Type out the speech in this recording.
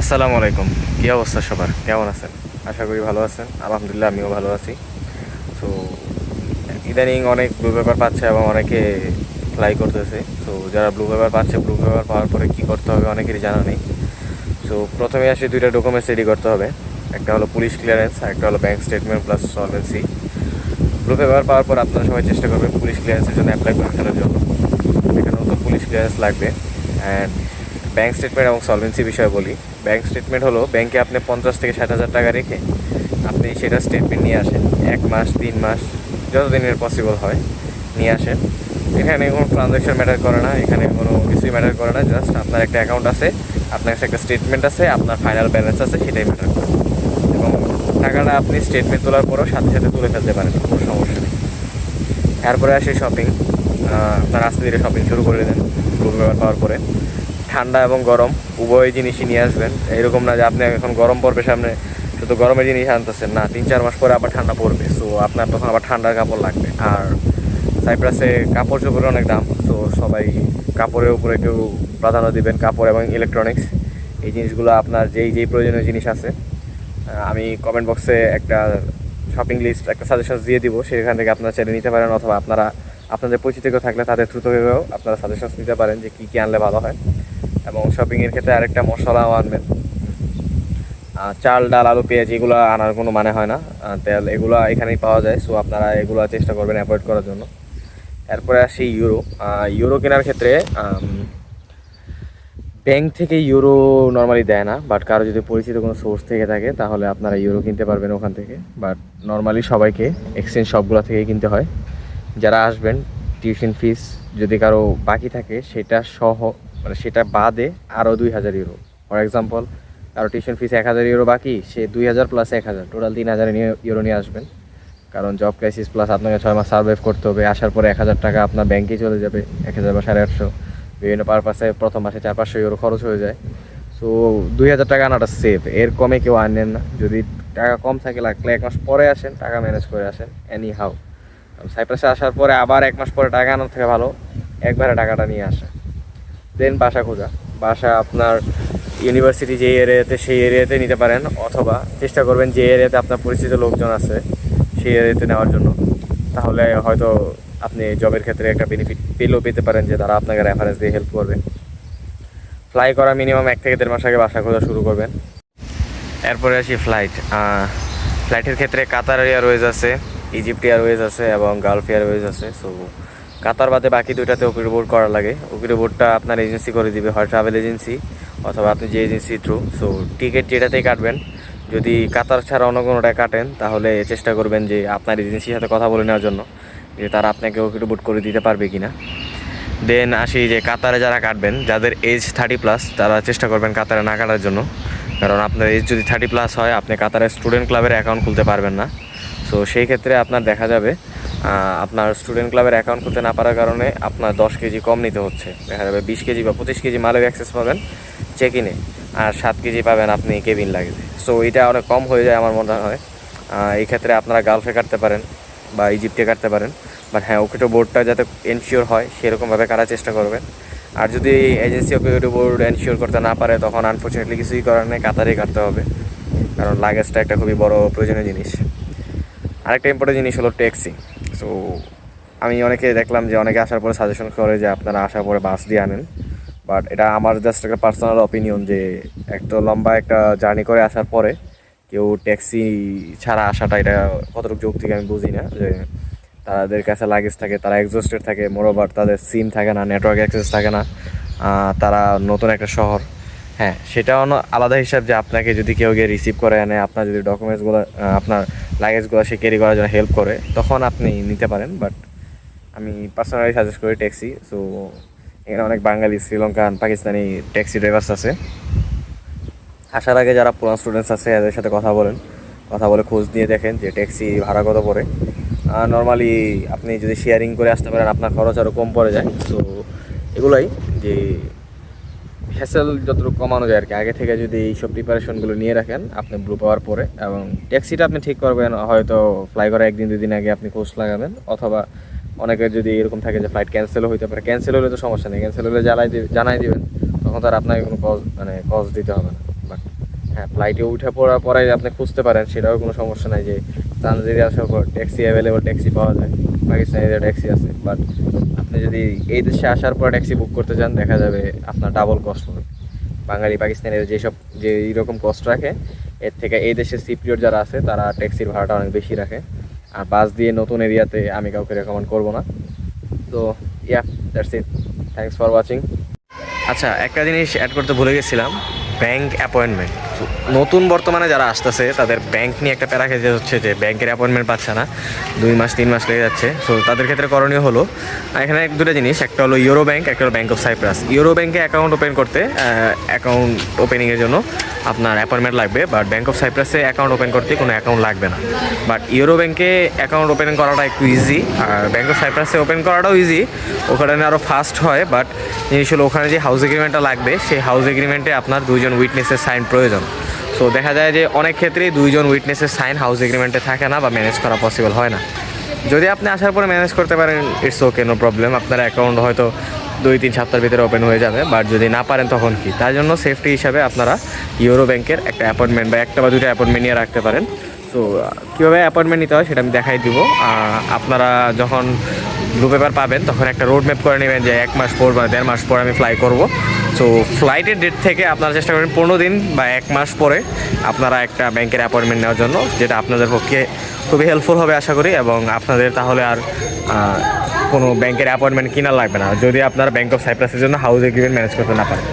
আসসালামু আলাইকুম। কী অবস্থা সবার, কেমন আছেন? আশা করি ভালো আছেন। আলহামদুলিল্লাহ আমিও ভালো আছি। সো ইদানিং অনেক ব্লু পেপার পাচ্ছে এবং অনেকে ফ্লাই করতেছে। সো যারা ব্লু পেপার পাচ্ছে, ব্লু পেপার পাওয়ার পরে কী করতে হবে অনেকেরই জানা নেই। সো প্রথমে আসি দুইটা ডকুমেন্টস রেডি করতে হবে। একটা হলো পুলিশ ক্লিয়ারেন্স আর একটা হলো bank statement plus solvency. Blue paper পাওয়ার পর আপনারা সবাই চেষ্টা করবেন পুলিশ ক্লিয়ারেন্সের জন্য অ্যাপ্লাই করে ফেলার জন্য। এখানে নতুন পুলিশ ক্লিয়ারেন্স লাগবে। অ্যান্ড ব্যাঙ্ক স্টেটমেন্ট এবং সলভেন্সি বিষয়ে বলি। ব্যাঙ্ক স্টেটমেন্ট হলো ব্যাংকে আপনি 50 থেকে 60 হাজার টাকা রেখে আপনি সেটা স্টেটমেন্ট নিয়ে আসেন, 1 মাস 3 মাস যতদিনের পসিবল হয় নিয়ে আসেন। এখানে কোনো ট্রানজ্যাকশন ম্যাটার করে না, এখানে কোনো কিছুই ম্যাটার করে না। জাস্ট আপনার একটা অ্যাকাউন্ট আছে, আপনার কাছে একটা স্টেটমেন্ট আছে, আপনার ফাইনাল ব্যালেন্স আছে, সেটাই ম্যাটার করে। এবং টাকাটা আপনি স্টেটমেন্ট তোলার পরেও সাথে সাথে তুলে ফেলতে পারেন, কোনো সমস্যা নেই। এরপরে আসে শপিং। আপনার আস্তে ধীরে শপিং শুরু করে দেন ব্লু পেপার পাওয়ার পরে। ঠান্ডা এবং গরম উভয় জিনিসই নিয়ে আসবেন। এরকম না যে আপনি এখন গরম পড়বে সামনে শুধু গরমের জিনিস আনতেছেন, না, 3-4 মাস পরে আবার ঠান্ডা পড়বে। সো আপনার তখন আবার ঠান্ডার কাপড় লাগবে। আর সাইপ্রাসে কাপড় চোপড়ের অনেক দাম, সো সবাই কাপড়ের উপরে একটু প্রাধান্য দিবেন। কাপড় এবং ইলেকট্রনিক্স এই জিনিসগুলো আপনার যেই প্রয়োজনীয় জিনিস আছে, আমি কমেন্ট বক্সে একটা শপিং লিস্ট, একটা সাজেশন দিয়ে দিব, সেখান থেকে আপনারা চাইলে নিতে পারেন। অথবা আপনারা আপনাদের পরিচিত কেউ থাকলে তাদের থ্রু থেকেও আপনারা সাজেশনস নিতে পারেন যে কী কী আনলে ভালো হয়। এবং শপিংয়ের ক্ষেত্রে আরেকটা মশলাও আনবেন। চাল, ডাল, আলু, পেঁয়াজ এগুলো আনার কোনো মানে হয় না। তেল এগুলো এখানেই পাওয়া যায়, সো আপনারা এগুলো চেষ্টা করবেন অ্যাভয়েড করার জন্য। এরপরে আসি ইউরো। ইউরো কেনার ক্ষেত্রে ব্যাংক থেকে ইউরো নর্মালি দেয় না, বাট কারো যদি পরিচিত কোনো সোর্স থেকে থাকে তাহলে আপনারা ইউরো কিনতে পারবেন ওখান থেকে। বাট নর্মালি সবাইকে এক্সচেঞ্জ শপগুলো থেকেই কিনতে হয়। যারা আসবেন, টিউশন ফিস যদি কারো বাকি থাকে সেটা সহ, মানে সেটা বাদে আরও 2,000 ইউরো। ফর এক্সাম্পল, কারো টিউশন ফিস 1,000 ইউরো বাকি, সে 2,000 প্লাস 1,000 টোটাল 3,000 ইউরো নিয়ে আসবেন। কারণ জব ক্রাইসিস প্লাস আপনাকে 6 মাস সার্ভাইভ করতে হবে। আসার পরে 1,000 টাকা আপনার ব্যাংকে চলে যাবে, 1,000 বা 850। বিভিন্ন পারপাসে প্রথম মাসে 400-500 ইউরো খরচ হয়ে যায়। সো 2,000 টাকা আনাটা সেফ, এর কমে কেউ আনেন না। যদি টাকা কম থাকে লাগলে 1 মাস পরে আসেন, টাকা ম্যানেজ করে আসেন এনি হাউ। সাইপ্রাসে আসার পরে আবার 1 মাস পরে টাকা আনার থেকে ভালো একবারে টাকাটা নিয়ে আসা। দেন বাসা খোঁজা। বাসা আপনার ইউনিভার্সিটি যে এরিয়াতে সেই এরিয়াতে নিতে পারেন, অথবা চেষ্টা করবেন যে এরিয়াতে আপনার পরিচিত লোকজন আছে সেই এরিয়াতে নেওয়ার জন্য। তাহলে হয়তো আপনি জবের ক্ষেত্রে একটা বেনিফিট পেতে পারেন যে তারা আপনাকে রেফারেন্স দিয়ে হেল্প করবে। ফ্লাই করা মিনিমাম 1 থেকে 1.5 মাস আগে বাসা খোঁজা শুরু করবেন। এরপরে আসি ফ্লাইট। ফ্লাইটের ক্ষেত্রে কাতার এয়ারওয়েজ আছে, ইজিপ্ট এয়ারওয়েজ আছে এবং গালফ এয়ারওয়েজ আছে। সো কাতার বাদে বাকি দুইটাতে ওকিরো বোর্ড করা লাগে। ওকিরো বোর্ডটা আপনার এজেন্সি করে দিবে, হয় ট্রাভেল এজেন্সি অথবা আপনি যে এজেন্সি থ্রু। সো টিকিট যেটাতেই কাটবেন, যদি কাতার ছাড়া অন্য কোনোটায় কাটেন তাহলে চেষ্টা করবেন যে আপনার এজেন্সির সাথে কথা বলে নেওয়ার জন্য যে তারা আপনাকে ওকিরো বোর্ড করে দিতে পারবে কি না। দেন আসি যে কাতারে যারা কাটবেন, যাদের এজ 30+, তারা চেষ্টা করবেন কাতারে না কাটার জন্য। কারণ আপনার এজ যদি 30+ হয়, আপনি কাতারের স্টুডেন্ট ক্লাবের অ্যাকাউন্ট খুলতে পারবেন না। সো সেই ক্ষেত্রে আপনার দেখা যাবে আপনার স্টুডেন্ট ক্লাবের অ্যাকাউন্ট খুলতে না পারার কারণে আপনার 10 কেজি কম নিতে হচ্ছে। দেখা যাবে 20 কেজি বা 25 কেজি মালের অ্যাক্সেস পাবেন চেক ইনে, আর 7 কেজি পাবেন আপনি কেবিন লাগবে। সো এটা অনেক কম হয়ে যায় আমার মনে হয়। এই ক্ষেত্রে আপনারা গালফে কাটতে পারেন বা ইজিপ্টে কাটতে পারেন। বাট হ্যাঁ, ওকিটো বোর্ডটা যাতে এনশিওর হয় সেরকমভাবে কাটার চেষ্টা করবেন। আর যদি এজেন্সি ওকিটো বোর্ড এনশিওর করতে না পারে, তখন আনফর্চুনেটলি কিছুই করার নেই, কাতারেই কাটতে হবে। কারণ লাগেজটা একটা খুবই বড় প্রয়োজনীয় জিনিস। আরেকটা ইম্পর্টেন্ট জিনিস হলো ট্যাক্সি। সো আমি অনেকে দেখলাম যে অনেকে আসার পরে সাজেশন করে যে আপনারা আসার পরে বাস দিয়ে আনেন। বাট এটা আমার জাস্ট একটা পার্সোনাল অপিনিয়ন যে একটা লম্বা একটা জার্নি করে আসার পরে কেউ ট্যাক্সি ছাড়া আসাটা, এটা কতটুকু যৌক্তিক আমি বুঝি না। যে তাদের কাছে লাগেজ থাকে, তারা এক্সস্টেড থাকে, মোরওভার তাদের সিম থাকে না, নেটওয়ার্ক অ্যাক্সেস থাকে না, তারা নতুন একটা শহর। হ্যাঁ, সেটা আলাদা হিসাব যে আপনাকে যদি কেউ গিয়ে রিসিভ করে আনে, আপনার যদি ডকুমেন্টসগুলো, আপনার লাগেজগুলো সে ক্যারি করার জন্য হেল্প করে, তখন আপনি নিতে পারেন। বাট আমি পার্সোনালি সাজেস্ট করি ট্যাক্সি। সো এখানে অনেক বাঙালি, শ্রীলঙ্কান, পাকিস্তানি ট্যাক্সি ড্রাইভার্স আছে। আসার আগে যারা পুরান স্টুডেন্টস আছে এদের সাথে কথা বলেন, কথা বলে খোঁজ নিয়ে দেখেন যে ট্যাক্সি ভাড়া কত পড়ে। নর্মালি আপনি যদি শেয়ারিং করে আসতে পারেন আপনার খরচ আরও কম পড়ে যায়। সো এগুলোই যে হ্যাসেল যতটুকু কমানো যায় আর কি, আগে থেকে যদি এইসব প্রিপারেশনগুলো নিয়ে রাখেন আপনি ব্লু পাওয়ার পরে। এবং ট্যাক্সিটা আপনি ঠিক করবেন হয়তো ফ্লাই করার 1-2 দিন আগে আপনি খোঁজ লাগাবেন। অথবা অনেকের যদি এরকম থাকে যে ফ্লাইট ক্যান্সেলও হতে পারে, ক্যান্সেল হলে তো সমস্যা নেই, ক্যান্সেল হলে জানাই দিবেন, তখন তার আপনাকে কোনো কজ দিতে হবে না। বাট হ্যাঁ, ফ্লাইটে উঠে পড়ার পরে আপনি খুঁজতে পারেন, সেটাও কোনো সমস্যা নাই যে তানজানিয়া আসার পর ট্যাক্সি অ্যাভেলেবল, ট্যাক্সি পাওয়া যায়, পাকিস্তানিদের ট্যাক্সি আছে। বাট আপনি যদি এই দেশে আসার পর ট্যাক্সি বুক করতে চান, দেখা যাবে আপনার ডাবল কস্ট হবে। বাঙালি পাকিস্তানিরা যে এইরকম কস্ট রাখে, এর থেকে এই দেশের সিপিওর যারা আছে তারা ট্যাক্সির ভাড়াটা অনেক বেশি রাখে। আর বাস দিয়ে নতুন এরিয়াতে আমি কাউকে রেকমেন্ড করবো না। তো yeah, that's it, thanks for watching. আচ্ছা, একটা জিনিস অ্যাড করতে ভুলে গেছিলাম, ব্যাংক অ্যাপয়েন্টমেন্ট। নতুন বর্তমানে যারা আসতেছে তাদের ব্যাংক নিয়ে একটা প্যারা খেতে হচ্ছে যে ব্যাংকের অ্যাপয়েন্টমেন্ট পাচ্ছে না, 2 মাস 3 মাস লেগে যাচ্ছে। সো তাদের ক্ষেত্রে করণীয় হলো এখানে দুটো জিনিস, একটা হলো ইউরো ব্যাংক, একটা হলো ব্যাংক অফ সাইপ্রাস। ইউরো ব্যাংকে অ্যাকাউন্ট ওপেন করতে অ্যাকাউন্ট ওপেনিংয়ের জন্য আপনার অ্যাপয়েন্টমেন্ট লাগবে, বাট ব্যাংক অফ সাইপ্রাসে অ্যাকাউন্ট ওপেন করতে কোনো অ্যাকাউন্ট লাগবে না। বাট ইউরো ব্যাংকে অ্যাকাউন্ট ওপেন করাটা একটু ইজি, আর ব্যাংক অফ সাইপ্রাসে ওপেন করাটাও ইজি, ওখানে আরও ফাস্ট হয়। বাট জিনিস হলো ওখানে যে হাউস এগ্রিমেন্টটা লাগবে, সেই হাউস এগ্রিমেন্টে আপনার 2 জন উইটনেসের সাইন প্রয়োজন। সো দেখা যায় যে অনেক ক্ষেত্রেই 2 জন উইটনেসের সাইন হাউস এগ্রিমেন্টে থাকে না বা ম্যানেজ করা পসিবল হয় না। যদি আপনি আসার পরে ম্যানেজ করতে পারেন, ইটস ওকে, নো প্রবলেম, আপনার অ্যাকাউন্ট হয়তো 2-3 সপ্তাহের ভিতরে ওপেন হয়ে যাবে। বাট যদি না পারেন তখন কি? তার জন্য সেফটি হিসাবে আপনারা ইউরো ব্যাংকের একটা অ্যাপয়েন্টমেন্ট বা একটা বা দুটো অ্যাপয়েন্টমেন্ট নিয়ে রাখতে পারেন। সো কীভাবে অ্যাপয়েন্টমেন্ট নিতে হয় সেটা আমি দেখাই দিব। আপনারা যখন ব্লু পেপার পাবেন তখন একটা রোড ম্যাপ করে নেবেন যে 1 মাস পর বা 1.5 মাস পর আমি ফ্লাই করব। সো ফ্লাইটের ডেট থেকে আপনারা চেষ্টা করবেন 15 দিন বা 1 মাস পরে আপনারা একটা ব্যাংকের অ্যাপয়েন্টমেন্ট নেওয়ার জন্য, যেটা আপনাদের পক্ষে খুবই হেল্পফুল হবে আশা করি, এবং আপনাদের তাহলে আর কোনো ব্যাংকের অ্যাপয়েন্টমেন্ট কিনা লাগবে না যদি আপনারা ব্যাংক অফ সাইপ্রাসের জন্য হাউস এগ্রিমেন্ট ম্যানেজ করতে না পারেন।